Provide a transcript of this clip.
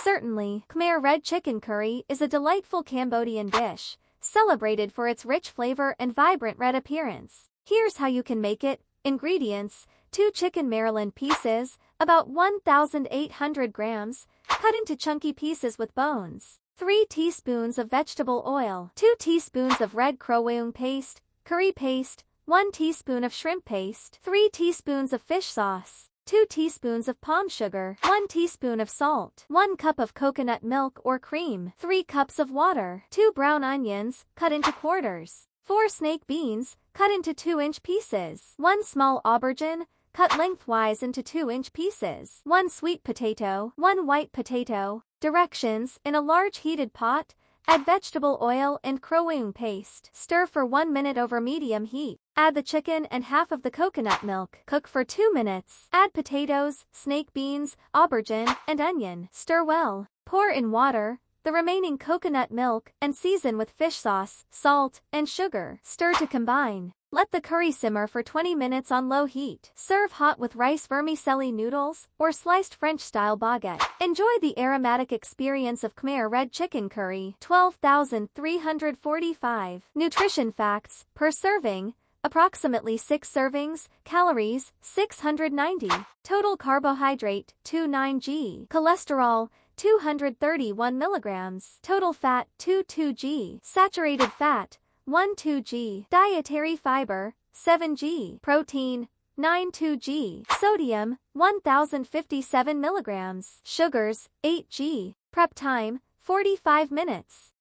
Certainly, Khmer Red Chicken Curry is a delightful Cambodian dish, celebrated for its rich flavor and vibrant red appearance. Here's how you can make it. Ingredients: 2 chicken Maryland pieces, about 1,800 grams, cut into chunky pieces with bones. 3 teaspoons of vegetable oil, 2 teaspoons of red croweung paste, curry paste, 1 teaspoon of shrimp paste, 3 teaspoons of fish sauce, 2 teaspoons of palm sugar, 1 teaspoon of salt, 1 cup of coconut milk or cream, 3 cups of water, 2 brown onions, cut into quarters, 4 snake beans, cut into 2-inch pieces, 1 small aubergine, cut lengthwise into 2-inch pieces, 1 sweet potato, 1 white potato. Directions: in a large heated pot, add vegetable oil and croweung paste. Stir for 1 minute over medium heat. Add the chicken and half of the coconut milk. Cook for 2 minutes. Add potatoes, snake beans, aubergine, and onion. Stir well. Pour in water, the remaining coconut milk, and season with fish sauce, salt, and sugar. Stir to combine. Let the curry simmer for 20 minutes on low heat. Serve hot with rice vermicelli noodles or sliced French-style baguette. Enjoy the aromatic experience of Khmer Red Chicken Curry. 12,345. Nutrition facts: per serving, approximately 6 servings, calories, 690. Total carbohydrate, 29 g. Cholesterol, 231 milligrams. Total fat, 22 g. Saturated fat, 12 g. Dietary fiber, 7 g. Protein, 92 g. Sodium, 1057 milligrams. Sugars, 8 g. Prep time, 45 minutes.